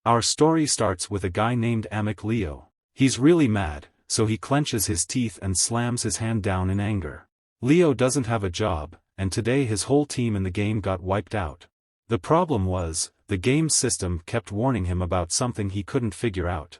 Our story starts with a guy named Amaike Leo. He's really mad, so he clenches his teeth and slams his hand down in anger. Leo doesn't have a job, and today his whole team in the game got wiped out. The problem was, the game's system kept warning him about something he couldn't figure out.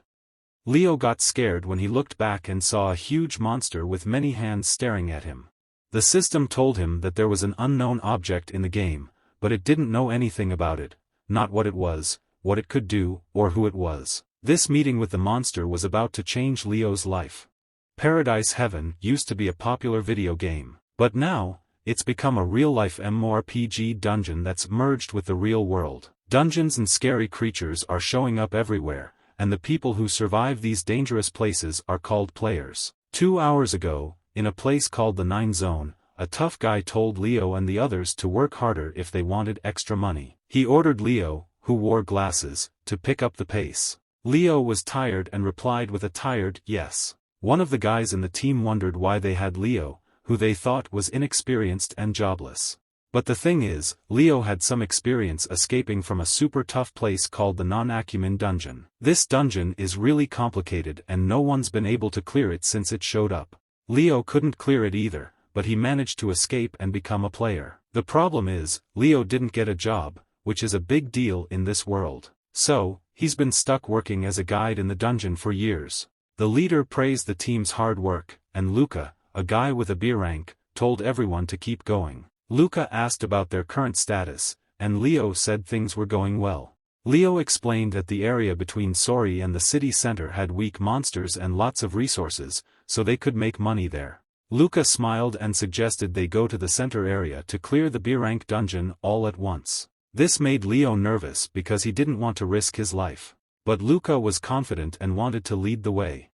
Leo got scared when he looked back and saw a huge monster with many hands staring at him. The system told him that there was an unknown object in the game, but it didn't know anything about it, not what it was, what it could do, or who it was. This meeting with the monster was about to change Leo's life. Paradise Heaven used to be a popular video game, but now, it's become a real-life MMORPG dungeon that's merged with the real world. Dungeons and scary creatures are showing up everywhere, and the people who survive these dangerous places are called players. 2 hours ago, in a place called the 9 Zone, a tough guy told Leo and the others to work harder if they wanted extra money. He ordered Leo, who wore glasses, to pick up the pace. Leo was tired and replied with a tired yes. One of the guys in the team wondered why they had Leo, who they thought was inexperienced and jobless. But the thing is, Leo had some experience escaping from a super tough place called the Nonecumene dungeon. This dungeon is really complicated and no one's been able to clear it since it showed up. Leo couldn't clear it either, but he managed to escape and become a player. The problem is, Leo didn't get a job, which is a big deal in this world. So, he's been stuck working as a guide in the dungeon for years. The leader praised the team's hard work, and Luca, a guy with a B rank, told everyone to keep going. Luca asked about their current status, and Leo said things were going well. Leo explained that the area between Sori and the city center had weak monsters and lots of resources, so they could make money there. Luca smiled and suggested they go to the center area to clear the B rank dungeon all at once. This made Leo nervous because he didn't want to risk his life. But Luca was confident and wanted to lead the way.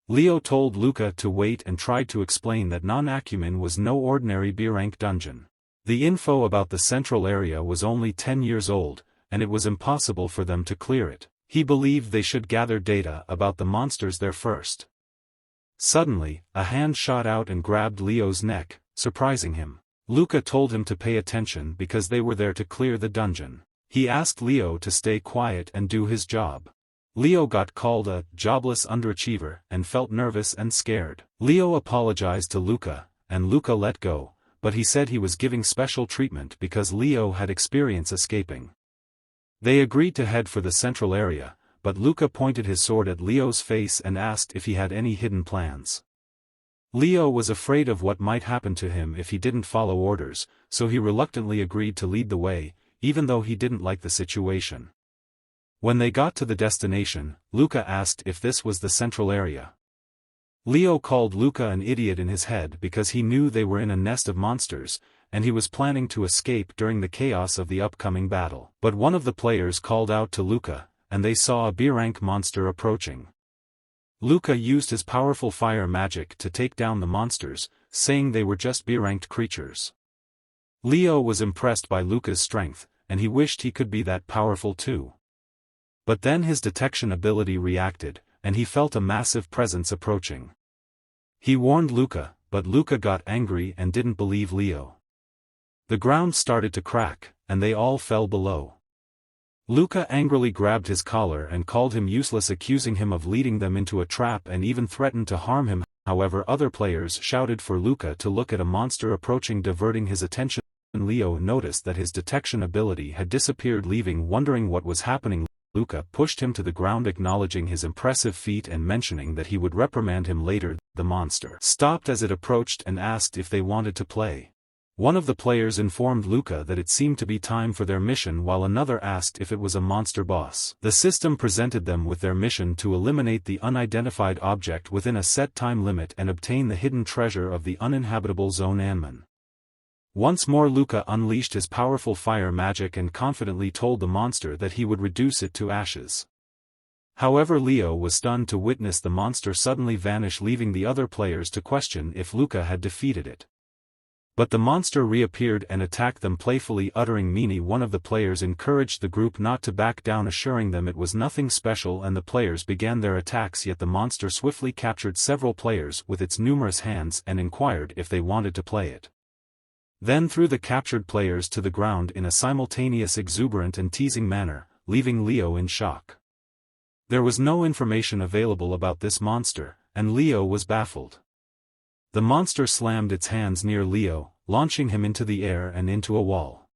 Leo told Luca to wait and tried to explain that Nonecumene was no ordinary B-rank dungeon. The info about the central area was only 10 years old, and it was impossible for them to clear it. He believed they should gather data about the monsters there first. Suddenly, a hand shot out and grabbed Leo's neck, surprising him. Luca told him to pay attention because they were there to clear the dungeon. He asked Leo to stay quiet and do his job. Leo got called a jobless underachiever and felt nervous and scared. Leo apologized to Luca, and Luca let go, but he said he was giving special treatment because Leo had experience escaping. They agreed to head for the central area, but Luca pointed his sword at Leo's face and asked if he had any hidden plans. Leo was afraid of what might happen to him if he didn't follow orders, so he reluctantly agreed to lead the way, even though he didn't like the situation. When they got to the destination, Luca asked if this was the central area. Leo called Luca an idiot in his head because he knew they were in a nest of monsters, and he was planning to escape during the chaos of the upcoming battle. But one of the players called out to Luca, and they saw a B-rank monster approaching. Luca used his powerful fire magic to take down the monsters, saying they were just B-ranked creatures. Leo was impressed by Luca's strength, and he wished he could be that powerful too. But then his detection ability reacted, and he felt a massive presence approaching. He warned Luca, but Luca got angry and didn't believe Leo. The ground started to crack, and they all fell below. Luca angrily grabbed his collar and called him useless, accusing him of leading them into a trap and even threatened to harm him. However, other players shouted for Luca to look at a monster approaching, diverting his attention. Leo noticed that his detection ability had disappeared, leaving wondering what was happening. Luca pushed him to the ground, acknowledging his impressive feat and mentioning that he would reprimand him later. The monster stopped as it approached and asked if they wanted to play. One of the players informed Luca that it seemed to be time for their mission, while another asked if it was a monster boss. The system presented them with their mission to eliminate the unidentified object within a set time limit and obtain the hidden treasure of the Uninhabitable Zone Anman. Once more Luca unleashed his powerful fire magic and confidently told the monster that he would reduce it to ashes. However, Leo was stunned to witness the monster suddenly vanish, leaving the other players to question if Luca had defeated it. But the monster reappeared and attacked them playfully, uttering "Meanie." One of the players encouraged the group not to back down, assuring them it was nothing special, and the players began their attacks, yet the monster swiftly captured several players with its numerous hands and inquired if they wanted to play it. Then threw the captured players to the ground in a simultaneous, exuberant and teasing manner, leaving Leo in shock. There was no information available about this monster, and Leo was baffled. The monster slammed its hands near Leo, launching him into the air and into a wall.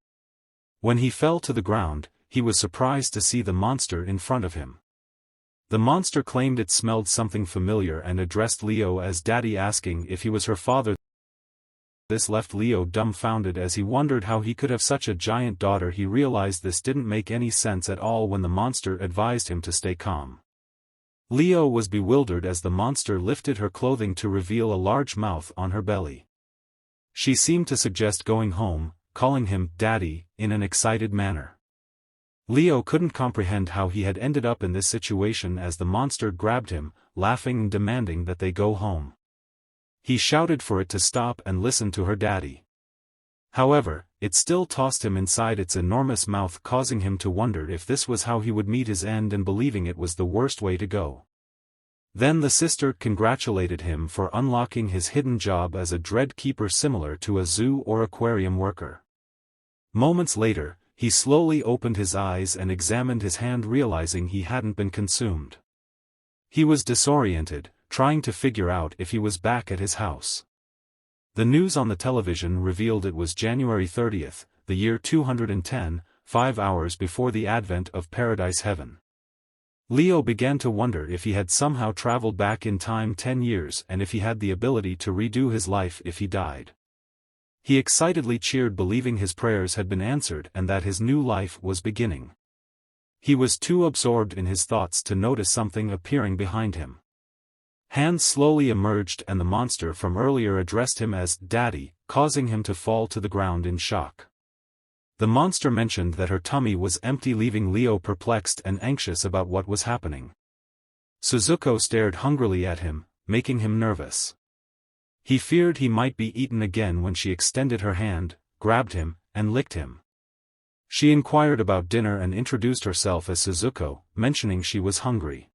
When he fell to the ground, he was surprised to see the monster in front of him. The monster claimed it smelled something familiar and addressed Leo as Daddy, asking if he was her father. This left Leo dumbfounded as he wondered how he could have such a giant daughter. He realized this didn't make any sense at all when the monster advised him to stay calm. Leo was bewildered as the monster lifted her clothing to reveal a large mouth on her belly. She seemed to suggest going home, calling him Daddy in an excited manner. Leo couldn't comprehend how he had ended up in this situation as the monster grabbed him, laughing and demanding that they go home. He shouted for it to stop and listen to her daddy. However, it still tossed him inside its enormous mouth, causing him to wonder if this was how he would meet his end and believing it was the worst way to go. Then the sister congratulated him for unlocking his hidden job as a dread keeper similar to a zoo or aquarium worker. Moments later, he slowly opened his eyes and examined his hand, realizing he hadn't been consumed. He was disoriented, trying to figure out if he was back at his house. The news on the television revealed it was January 30th, the year 210, 5 hours before the advent of Paradise Heaven. Leo began to wonder if he had somehow traveled back in time 10 years and if he had the ability to redo his life if he died. He excitedly cheered, believing his prayers had been answered and that his new life was beginning. He was too absorbed in his thoughts to notice something appearing behind him. Hands slowly emerged and the monster from earlier addressed him as Daddy, causing him to fall to the ground in shock. The monster mentioned that her tummy was empty, leaving Leo perplexed and anxious about what was happening. Suzuko stared hungrily at him, making him nervous. He feared he might be eaten again when she extended her hand, grabbed him, and licked him. She inquired about dinner and introduced herself as Suzuko, mentioning she was hungry.